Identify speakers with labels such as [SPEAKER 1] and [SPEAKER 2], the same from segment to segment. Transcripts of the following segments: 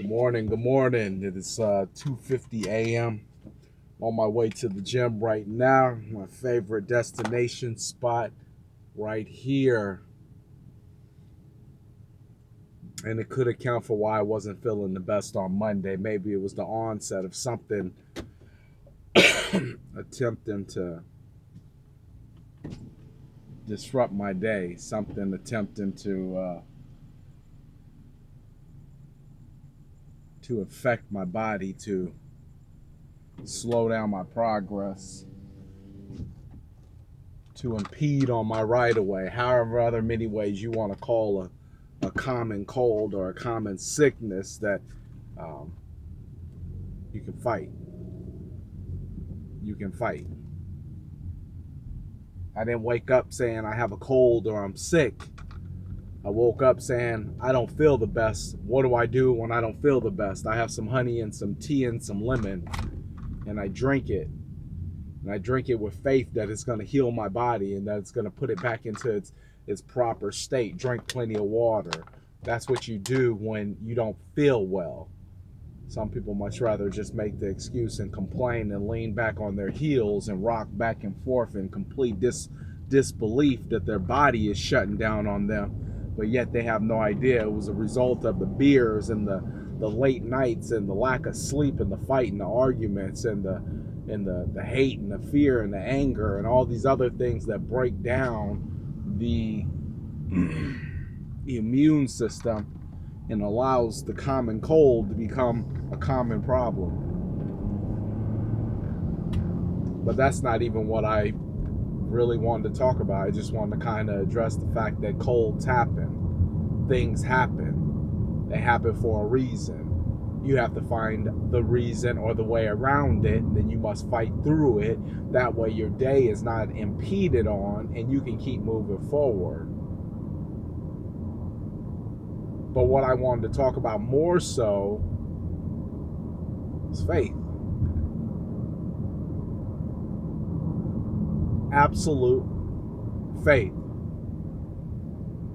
[SPEAKER 1] Morning, good morning. It is 2:50 a.m. On my way to the gym right now. My favorite destination spot right here. And it could account for why I wasn't feeling the best on Monday. Maybe it was the onset of something attempting to disrupt my day, something attempting to affect my body, to slow down my progress, to impede on my right of way, however other many ways you want to call a common cold or a common sickness that um, you can fight. You can fight. I didn't wake up saying I have a cold or I'm sick. I woke up saying I don't feel the best. What do I do when I don't feel the best? I have some honey and some tea and some lemon, and I drink it. And I drink it with faith that it's going to heal my body and that it's going to put it back into its proper state. Drink plenty of water. That's what you do when you don't feel well. Some people much rather just make the excuse and complain and lean back on their heels and rock back and forth in complete disbelief that their body is shutting down on them, but yet they have no idea it was a result of the beers and the late nights and the lack of sleep and the fight and the arguments and the hate and the fear and the anger and all these other things that break down the immune system and allows the common cold to become a common problem. But that's not even what I really wanted to talk about. I just wanted to kind of address the fact that colds happen. Things happen. They happen for a reason. You have to find the reason or the way around it, and then you must fight through it. That way your day is not impeded on and you can keep moving forward. But what I wanted to talk about more so is faith. Absolute faith.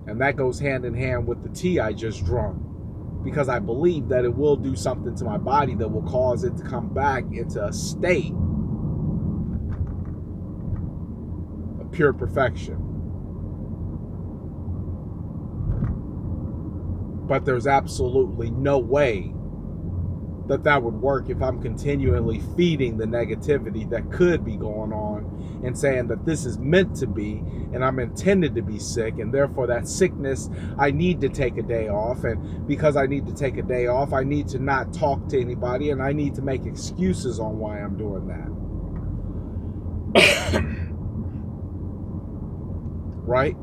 [SPEAKER 1] And that goes hand in hand with the tea I just drunk, because I believe that it will do something to my body that will cause it to come back into a state of pure perfection. But there's absolutely no way that would work if I'm continually feeding the negativity that could be going on and saying that this is meant to be and I'm intended to be sick, and therefore that sickness, I need to take a day off, and because I need to take a day off, I need to not talk to anybody and I need to make excuses on why I'm doing that. Right?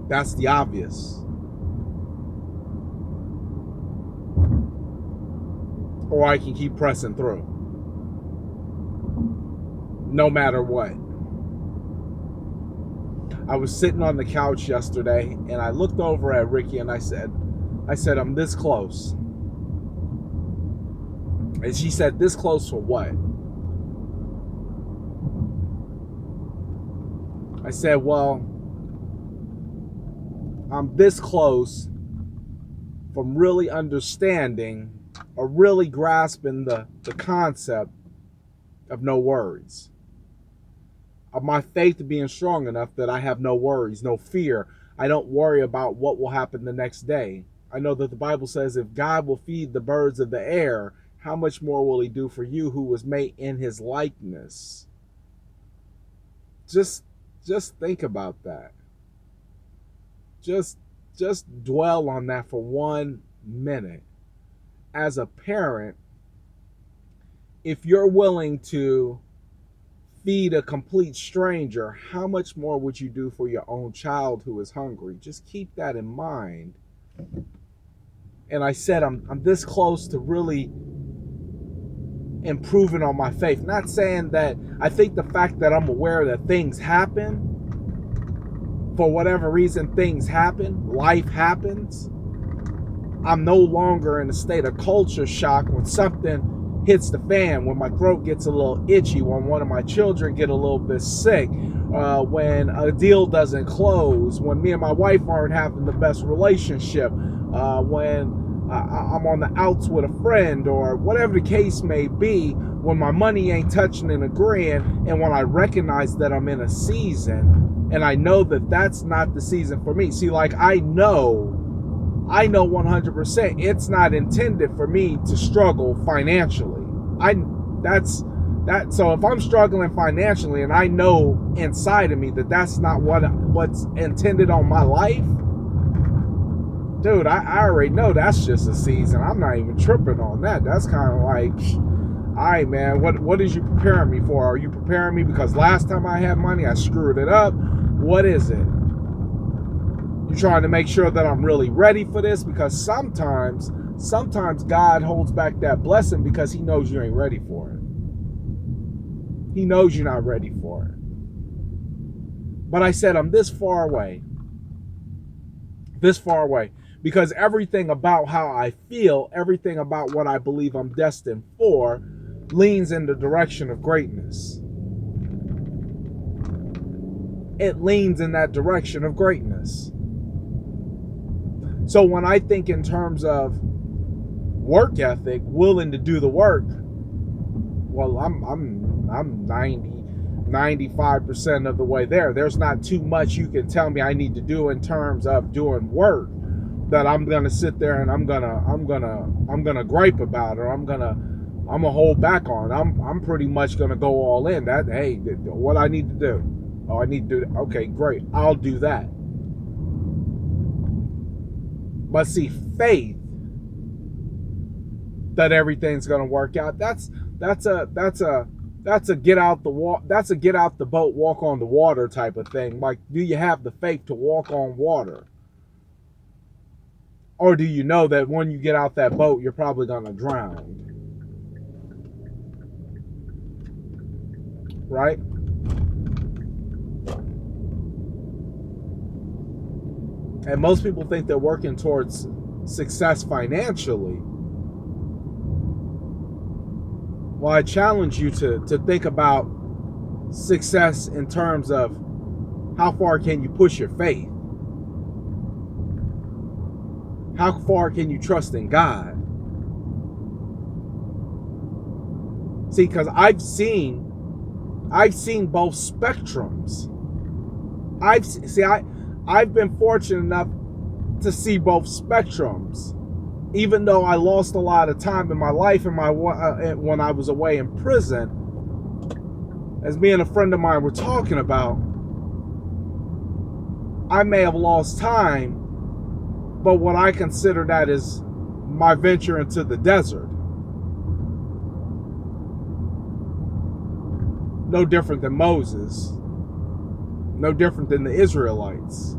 [SPEAKER 1] That's the obvious. Or I can keep pressing through. No matter what. I was sitting on the couch yesterday and I looked over at Ricky and I said, I'm this close. And she said, this close for what? I said, well, I'm this close from really understanding or really grasping the concept of no worries. Of my faith being strong enough that I have no worries, no fear. I don't worry about what will happen the next day. I know that the Bible says if God will feed the birds of the air, how much more will he do for you who was made in his likeness? Just think about that. Just dwell on that for 1 minute. As a parent, if you're willing to feed a complete stranger, how much more would you do for your own child who is hungry? Just keep that in mind. And I said I'm this close to really improving on my faith. Not saying that I think the fact that I'm aware that things happen, for whatever reason things happen, life happens, I'm no longer in a state of culture shock when something hits the fan, when my throat gets a little itchy, when one of my children get a little bit sick, when a deal doesn't close, when me and my wife aren't having the best relationship, when I'm on the outs with a friend, or whatever the case may be, when my money ain't touching and agreeing, and when I recognize that I'm in a season and I know that that's not the season for me. See, like, I know 100% it's not intended for me to struggle financially. So if I'm struggling financially and I know inside of me that that's not what's intended on my life, dude, I already know that's just a season. I'm not even tripping on that. That's kind of like, all right, man, what is you preparing me for? Are you preparing me because last time I had money, I screwed it up? What is it? You trying to make sure that I'm really ready for this? Because sometimes God holds back that blessing because he knows you ain't ready for it. He knows you're not ready for it. But I said I'm this far away. Because everything about how I feel, everything about what I believe I'm destined for, leans in the direction of greatness. It leans in that direction of greatness. So when I think in terms of work ethic, willing to do the work, well, I'm 95% of the way there. There's not too much you can tell me I need to do in terms of doing work that I'm gonna sit there and I'm gonna gripe about, or I'm gonna hold back on. I'm pretty much gonna go all in. That, hey, what I need to do. Oh, I need to do that. Okay, great. I'll do that. But see, faith that everything's gonna work out. That's a get out the boat, walk on the water type of thing. Like, do you have the faith to walk on water? Or do you know that when you get out that boat, you're probably gonna drown? Right? And most people think they're working towards success financially. Well, I challenge you to think about success in terms of how far can you push your faith? How far can you trust in God? See, because I've seen both spectrums. I've been fortunate enough to see both spectrums. Even though I lost a lot of time in my life when I was away in prison, as me and a friend of mine were talking about, I may have lost time, but what I consider that is my venture into the desert. No different than Moses. No different than the Israelites.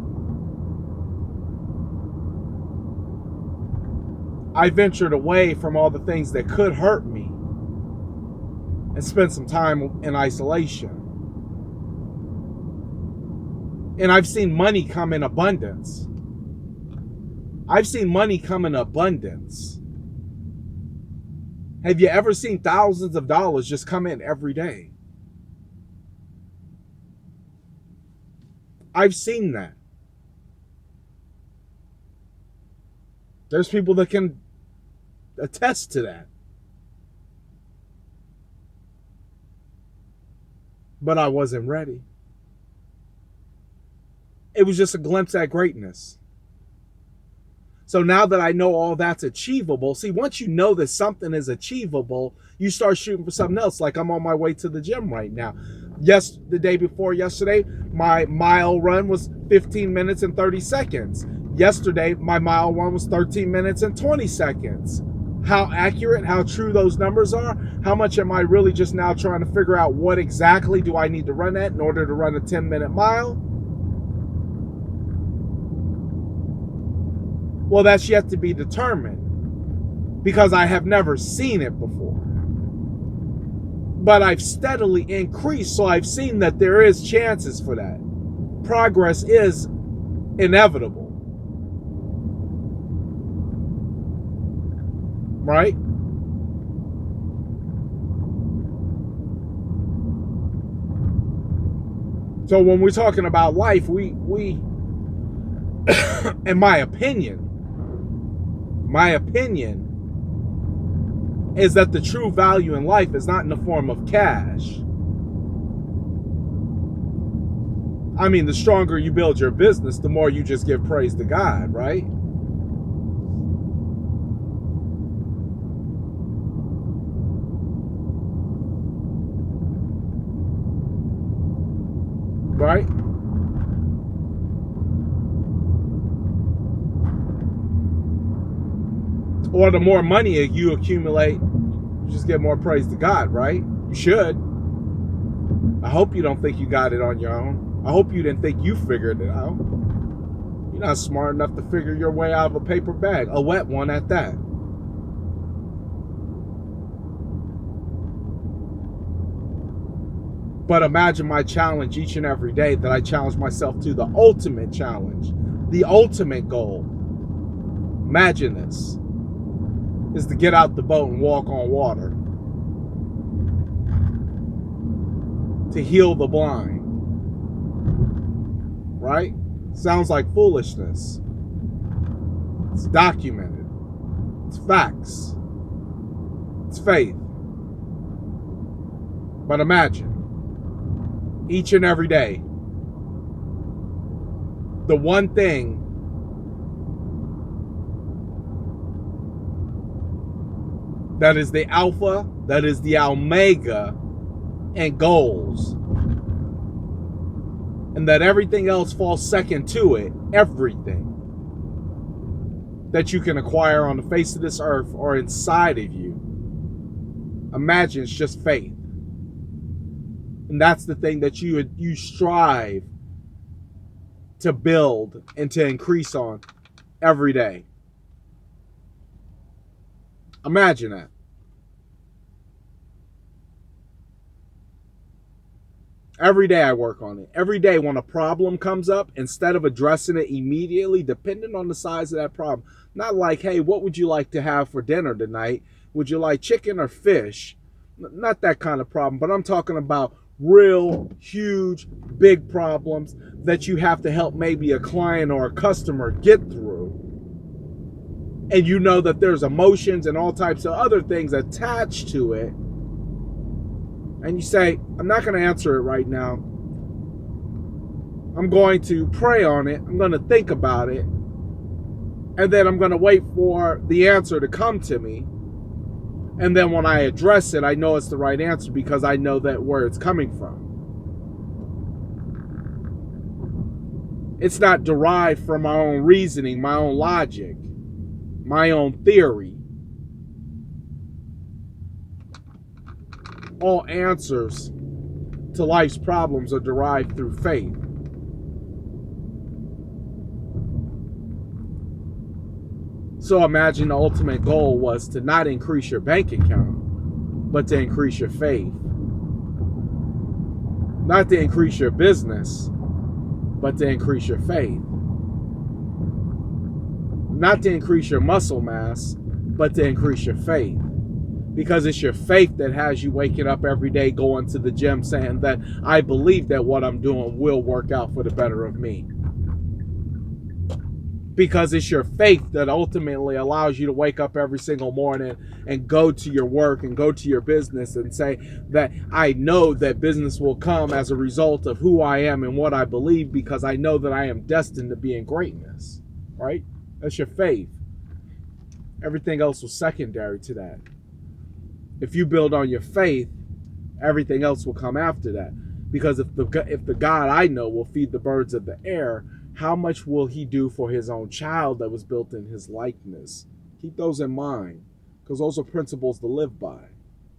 [SPEAKER 1] I ventured away from all the things that could hurt me and spent some time in isolation. And I've seen money come in abundance. Have you ever seen thousands of dollars just come in every day? I've seen that. There's people that can attest to that. But I wasn't ready. It was just a glimpse at greatness. So now that I know all that's achievable, see, once you know that something is achievable, you start shooting for something else. Like, I'm on my way to the gym right now. The day before yesterday, my mile run was 15 minutes and 30 seconds. Yesterday, my mile run was 13 minutes and 20 seconds. How accurate, how true those numbers are, how much am I really just now trying to figure out what exactly do I need to run at in order to run a 10-minute mile? Well, that's yet to be determined because I have never seen it before. But I've steadily increased, so I've seen that there is chances for that. Progress is inevitable. Right? So when we're talking about life, we in my opinion is that the true value in life is not in the form of cash. I mean, the stronger you build your business, the more you just give praise to God, right? Right? Or the more money you accumulate, you just give more praise to God, right? You should. I hope you don't think you got it on your own. I hope you didn't think you figured it out. You're not smart enough to figure your way out of a paper bag, a wet one at that. But imagine my challenge each and every day, that I challenge myself to the ultimate challenge, the ultimate goal. Imagine this is to get out the boat and walk on water, to heal the blind, right? Sounds like foolishness. It's documented. It's facts. It's faith. But imagine, each and every day, the one thing that is the alpha, that is the omega and goals, and that everything else falls second to it, everything that you can acquire on the face of this earth or inside of you, imagine it's just faith. And that's the thing that you strive to build and to increase on every day. Imagine that. Every day I work on it. Every day when a problem comes up, instead of addressing it immediately, depending on the size of that problem, not like, hey, what would you like to have for dinner tonight? Would you like chicken or fish? Not that kind of problem, but I'm talking about real, huge, big problems that you have to help maybe a client or a customer get through. And you know that there's emotions and all types of other things attached to it. And you say, I'm not going to answer it right now. I'm going to pray on it. I'm going to think about it. And then I'm going to wait for the answer to come to me. And then when I address it, I know it's the right answer because I know that where it's coming from. It's not derived from my own reasoning, my own logic, my own theory. All answers to life's problems are derived through faith. So imagine the ultimate goal was to not increase your bank account, but to increase your faith. Not to increase your business, but to increase your faith. Not to increase your muscle mass, but to increase your faith. Because it's your faith that has you waking up every day, going to the gym, saying that I believe that what I'm doing will work out for the better of me. Because it's your faith that ultimately allows you to wake up every single morning and go to your work and go to your business and say that I know that business will come as a result of who I am and what I believe, because I know that I am destined to be in greatness, right? That's your faith. Everything else was secondary to that. If you build on your faith, everything else will come after that. Because if the God I know will feed the birds of the air, how much will he do for his own child that was built in his likeness? Keep those in mind, because those are principles to live by.